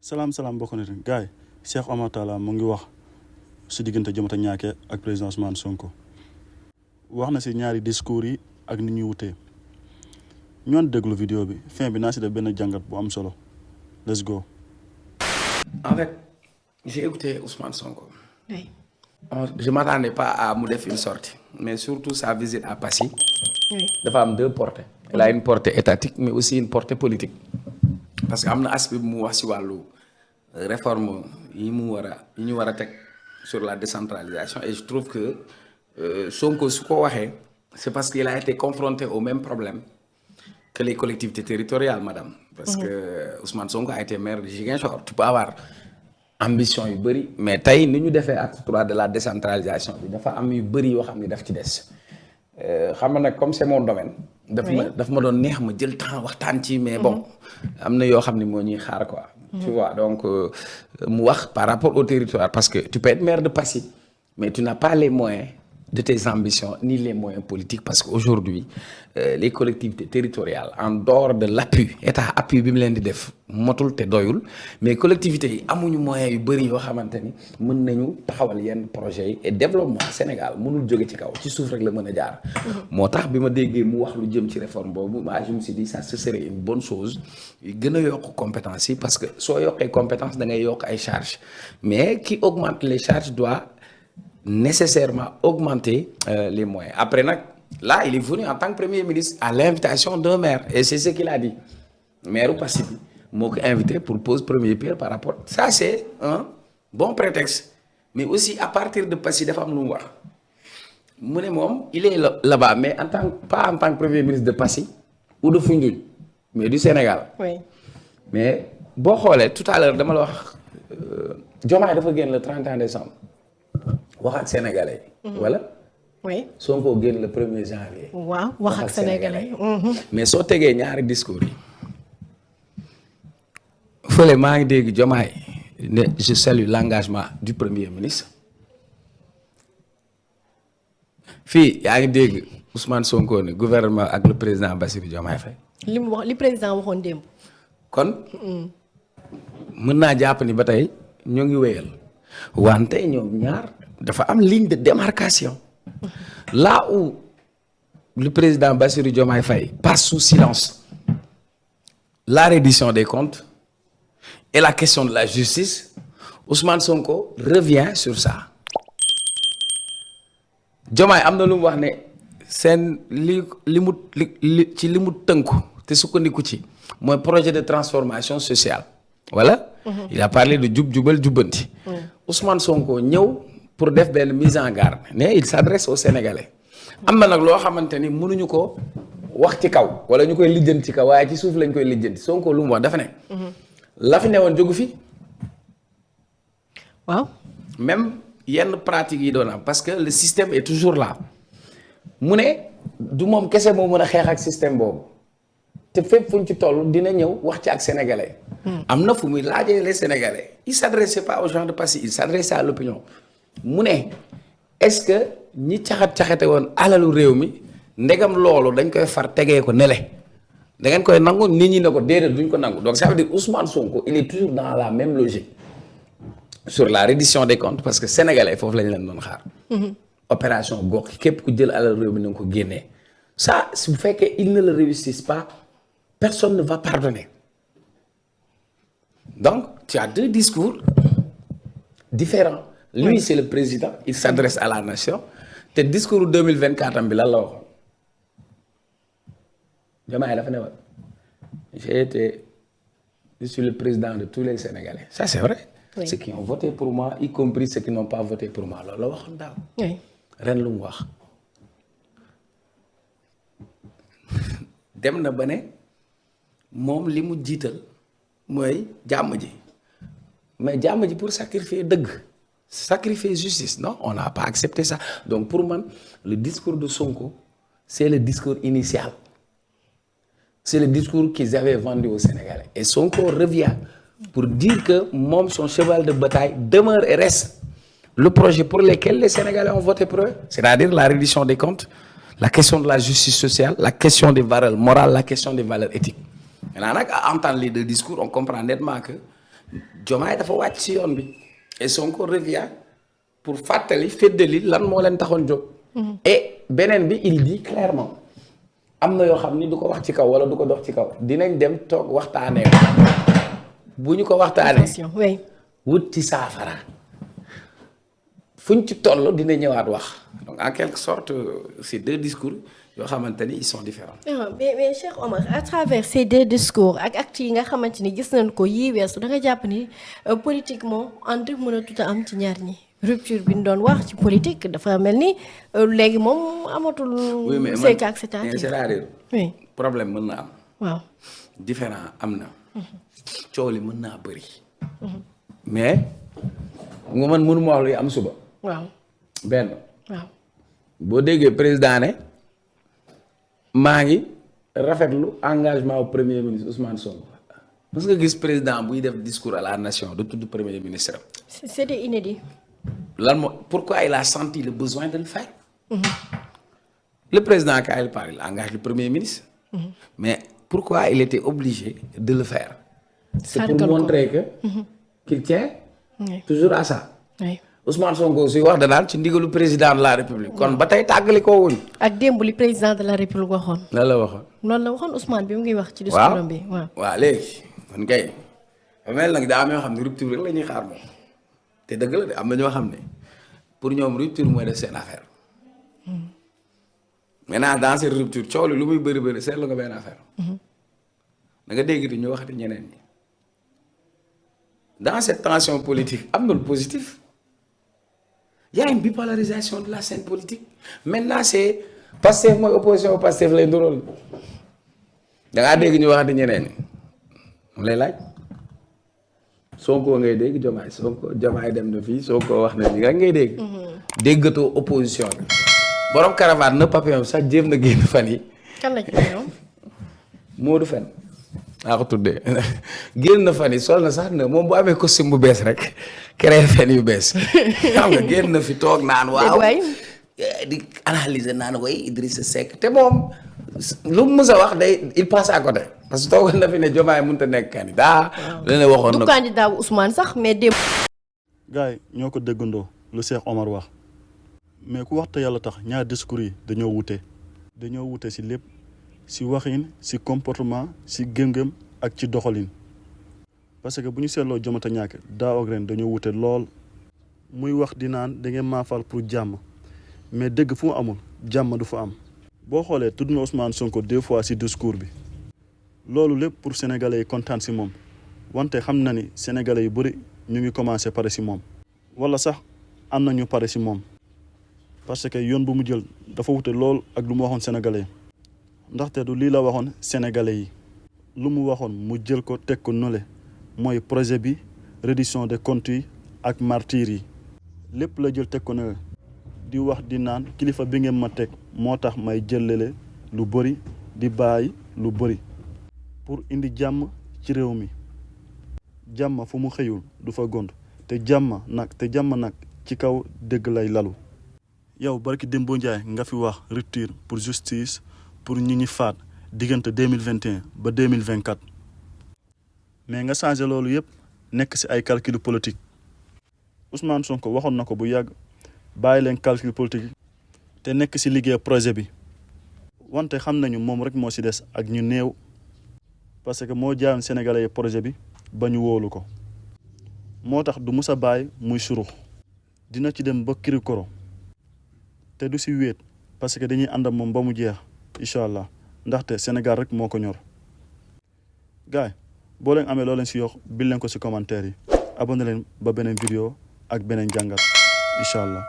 salaam mbokk na gars yi Cheikh Oumar Talla mu ngi wax si diggante Diamata Niaké ak président Ousmane Sonko wax na si ñaari discours yi ak ni ñuy wutee ñoon déglu vidéo bi fin bi naa si def benn jàngat bu am solo let's go. En fait, j'ai écouté Ousmane Sonko. Oui. Je ne m'attendais pas à mu def une sortie, mais surtout sa visite à Passy. Oui. dafa am deux portées. Elle a une portée étatique, mais aussi une portée politique. Parce que am na aspect bu mu wax ci wàllu réforme yi ñu war a teg sur la décentralisation et je trouve que Sonko su ko waxee c'est parce qu'il a été confronté au même problème que les collectivités territoriales, madame. Parce que Ousmane Sonko a été maire de Ziguinchor. Tu peux avoir ambition yu bëri mais tey ni ñu defee acte 3 de la décentralisation bi dafa am yu bëri yoo xam ne daf ci des xam nga nag comme c'est mon domaine. daf ma doon neex ma jël temps waxtaan ci mais bon am na yoo xam ne moo ñuy xaar quoi. Tu vois donc mu wax par rapport au territoire parce que tu peux être maire de Passy mais tu n'as pas les moyens de tes ambitions ni les moyens politiques parce qu'aujourd'hui les collectivités territoriales en dehors de l'appui état appui bi mu leen di def motul te doyul mais collectivités yi amuñu moyens yu bëri yoo xamante ni mën nañu taxawal yenn projets yi et développement Sénégal mënul jóge ci kaw ci suuf rek la mën a jaar. moo tax bi ma déggee mu wax lu jëm ci réforme boobu je me suis dit ça ce serait une bonne chose gën a yokk compétence yi parce que soo yokkee compétence da ngay yokk ay charges mais qui augmente les charges doit nécessairement augmenter les moyens. Après nag là il est venu en tant que premier ministre à l'invitation d'un maire et c'est ce qu'il a dit maire Passy bi moo ko invité pour poser première pierre par rapport ça c'est un bon prétexte mais aussi à partir de Passy dafa am lu mu wax mu ne moom il est là-bas mais pas en tant que premier ministre de Passy ou de Foundiougne mais du Sénégal. Oui. Mais boo xoolee tout à l'heure dama la wax Diomaye dafa génn le 31 décembre. wax ak sénégalais. voilà. oui. Sonko génn le 1er janvier. waaw wax ak sénégalais. mais soo tegee ñaari discours yi. fële maa ngi dégg Diomaye ne je salue l'engagement du premier ministre. fii yaa ngi dégg Ousmane Sonko ne gouvernement ak le président Bassirou Diomaye Faye. li mu wax li président waxoon démb. kon. mën naa jàpp ni ba tey ñoo ngi wéyal. wante ñoom ñaar. dafa am ligne de démarcation là où le président Bassirou Diomaye Faye passe sous silence la reddition des comptes et la question de la justice Ousmane Sonko revient sur ça Diomaye am na lu mu wax ne seen li mu tënku te sukkandiku ci mooy projet de transformation sociale voilà. Il a parlé de jubal jubbanti Ousmane Sonko ñëw pour def benn mise en garde mais il s'adresse aux Sénégalais am na nag loo xamante ni mënuñu ko wax ci kaw wala ñu koy lijjanti ci kaw waaye ci suuf lañ koy lijjanti Sonko lu mu wax dafa ne la fi newoon jógu fi waaw même yenn pratiques yi doon am parce que le système est toujours là mu ne du moom kese moo mën a xeex ak système boobu te fépp fu ñu ci toll dina ñëw wax ci ak Sénégalais am na fu muy laajee les Sénégalais il s'adressait pas aux gens de Passy il s'adressait à l'opinion mu ne est-ce que ñi caxate woon alalu réew mi ndegam loolu dañ koy far tegee ko nele da ngeen koy nangu nit ñi ne ko déedéet duñ ko nangu donc ça veut dire Ousmane Sonko il est toujours dans la même logique sur la reddition des comptes parce que sénégalais foofu lañ leen doon xaar. opération gox képp ku jël alalu réew mi na nga ko génnee ça su fekkee ils ne le réussissent pas personne ne va pardonner donc tu as deux discours différents. Lui c'est le président il s'adresse à la nation te discours 2024 am bi lan la waxoon Diomaye dafa ne woon je suis le président de tous les Sénégalais ça c'est vrai. Oui. Ceux qui ont voté pour moi y compris ceux qui n'ont pas voté pour moi loolu la waxoon daaw. oui ren lu mu wax dem na ba ne moom li mu jiital mooy jàmm ji mais jàmm ji pour sacrifier dëgg. Sacrifier justice non on n'a pas accepté ça donc pour man le discours de Sonko c'est le discours initial c'est le discours qu'ils avaient vendu aux Sénégalais et Sonko revient pour dire que moom son cheval de bataille demeure et reste le projet pour lequel les Sénégalais ont voté pour eux c'est-à-dire la reddition des comptes la question de la justice sociale la question des valeurs morales la question des valeurs éthiques maintenant nag à entendre les deux discours on comprend nettement que Diomaye dafa wàcc si yoon bi et Sonko revient pour fàttali feddali lan moo leen taxoon jóg. et beneen bi il dit clairement am na yoo xam ni du ko wax ci kaw wala du ko dox ci kaw dinañ dem toog waxtaanee ko bu ñu ko waxtaanee oui. wut ci saafara fuñ ci toll dina ñëwaat wax donc en quelque sorte ces deux discours yoo xamante ni ils sont différents. mais Cheikh Omar à travers ces deux discours ak actes yi nga xamante ni gis nañ ko yii weesu da nga jàpp ni politiquement ànd mën a tuta am ci ñaar ñi rupture bi ñu doon wax ci politique dafa mel ni léegi moom amatul. oui mais c'est que acceptatif c'est-à-dire oui problème mën na am. waaw. différent am na. coow li mën naa bëri. mais nga man mënuma wax luy am suba. waaw. benn. waaw. boo déggee président ne maa ngi rafetlu engagement au premier ministre Ousmane Sonko parce que gis président buy def discours à la nation du tudd premier ministre am. c'était inédit. lan moo pourquoi il a senti le besoin de le faire. Le président quand il parle il engage le premier ministre. mais pourquoi il était obligé de le faire. c'est pour montrer que. qu'il tient. toujours à ça. oui. Ousmane Sonko suy wax danaan ci ndigalu président de la république. kon ba tey tàggali ko wuñ. ak démb li président de la république waxoon. lan la waxoon. loolu la waxoon Ousmane bi mu ngi wax. ci discours bi waaw. waaw léegi kon kay mel nag daa am yoo xam ne rupture rek la ñuy xaar moom te dëgg la de am na ñoo xam ne pour ñoom rupture mooy def seen affaire maintenant dans cette rupture coow li lu muy bëri bëri seetlu nga benn affaire da nga dégg ñu waxati ñeneen ñi dans cette tension politique am na lu positif. Il y a une bipolarisation de la scène politique. Maintenant, c'est Pastef mooy opposition Pastef lay ndurool. Da ngaa dégg ñu waxati ñeneen ñi mu lay laaj Sonko ngay dégg Diomaye dem na fii Sonko wax na li nga ngay dégg. déggatoo opposition bi. borom caravane na papillon sax jéem na génn fan yi. kan la ci ñoom. Modou Fen maa ko tuddee génn na fan yi sol na sax na moom bu amee costume bu bees rek créé fen yu bees xam nga génn na fi toog naan waaw di analyser naan koy Idrissa Seck te moom lu mu mës a wax day il passe à côté parce que toogal na fi ne Diomaye mënut a nekk candidat. leneen waxoon na du candidat wu Ousmane sax mais démb. gars yi ñoo ko déggandoo lu Cheikh Omar wax mais ku waxta yàlla tax ñaar discours yi dañoo wute si lépp si waxin si comportement si gëm-gëm ak ci doxalin parce que bu ñu seetloo Diomata Ñaake daaw ak ren dañoo wute lool muy wax di naan da ngeen maa fal pour jàmm mais dëgg fu mu amul jàmm du fa am. boo xoolee tudd na Ousmane Sonko 2 fois si discours bi loolu lépp pour sénégalais yi kontaan si moom wante xam na ni sénégalais yu bëri ñu ngi commencé pare si moom wala sax am na ñu pare si moom parce que yoon bu mu jël dafa wute lool ak lu mu waxoon sénégalais yi ndaxte du lii la waxoon sénégalais yi lu mu waxoon mu jël ko teg ko nole mooy projet bi reddition des comptes yi ak martyrs yi lépp la jël teg ko nole di wax di naan kilifa bi ngeen ma teg moo tax may jëlale lu bëri di bàyyi lu bëri pour indi jàmm ci réew mi jàmm fu mu xëyul du fa gont te jàmm nag ci kaw dëgg lay lalu. yow barki Dembo Ndiaye nga fi wax rupture pour justice pour ñi ñi faat diggante 2021 ba 2024 mais nga changé loolu yëpp nekk ci ay calcul politique Ousmane Sonko waxoon na ko bu yàgg bàyyi leen calcul politique te nekk ci liggéey projet bi wante xam nañu moom rek moo ci des ak ñu néew parce que moo jaayoon sénégalais projet bi ba ñu wóolu ko moo tax du musa bàyyi muy surux dina ci dem ba kirikoro te du ci wéet parce que dañuy ànd ak moom ba mu jeex incha allah ndaxte Sénégal rek moo ko ñor gaay boo leen amee loo leen ci yokk bil leen ko ci commentaire yi abonné leen ba beneen vidéo ak beneen jàngat incha allah